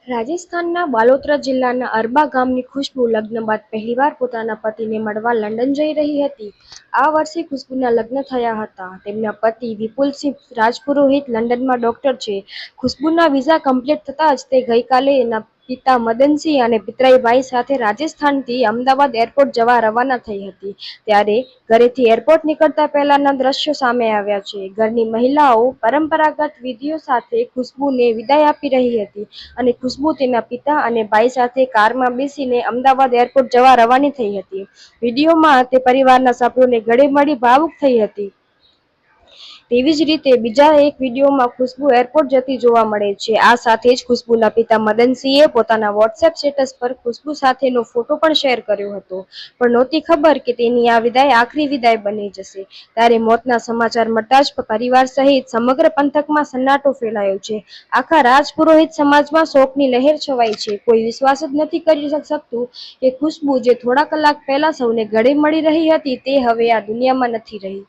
રાજસ્થાનના બાલોતરા જિલ્લાના અરબા ગામની ખુશ્બુ લગ્ન બાદ પહેલીવાર પોતાના પતિને મળવા લંડન જઈ રહી હતી. આ વર્ષે ખુશ્બુના લગ્ન થયા હતા. તેમના પતિ વિપુલસિંહ રાજપુરોહિત લંડનમાં ડોક્ટર છે. ખુશ્બુના વિઝા કમ્પ્લીટ થતાં જ તે ગઈકાલે એના પિતા મદનસિંહ અને પિતરાઈ ભાઈ સાથે રાજસ્થાનથી અમદાવાદ એરપોર્ટ જવા રવાના થઈ હતી. ત્યારે ઘરેથી એરપોર્ટ નીકળતા પહેલાના દ્રશ્યો સામે આવ્યા છે. ઘરની મહિલાઓ પરંપરાગત વિધિઓ સાથે ખુશ્બુને વિદાય આપી રહી હતી અને ખુશ્બુ તેના પિતા અને ભાઈ સાથે કારમાં બેસીને અમદાવાદ એરપોર્ટ જવા રવાની થઈ હતી. વિડીયોમાં તે પરિવારના સભ્યોને ગળે મળી ભાવુક થઈ હતી. તેવી જ રીતે બીજા એક વિડીયોમાં ખુશ્બુ એરપોર્ટ જતી જોવા મળે છે. આ સાથે જ ખુશ્બુના પિતા મદનસિંહે પોતાના વોટ્સએપ સ્ટેટસ પર ખુશ્બુ સાથેનો ફોટો પણ શેર કર્યો હતો. પણ નહોતી ખબર કે તેની આ વિદાય આખરી વિદાય બની જશે. ત્યારે મોતના સમાચાર મળતા જ પરિવાર સહિત સમગ્ર પંથકમાં સન્નાટો ફેલાયો છે. આખા રાજપુરોહિત સમાજમાં શોકની લહેર છવાઈ છે. કોઈ વિશ્વાસ જ નથી કરી શકતું કે ખુશ્બુ જે થોડા કલાક પહેલા સૌને ગળે મળી રહી હતી તે હવે આ દુનિયામાં નથી રહી.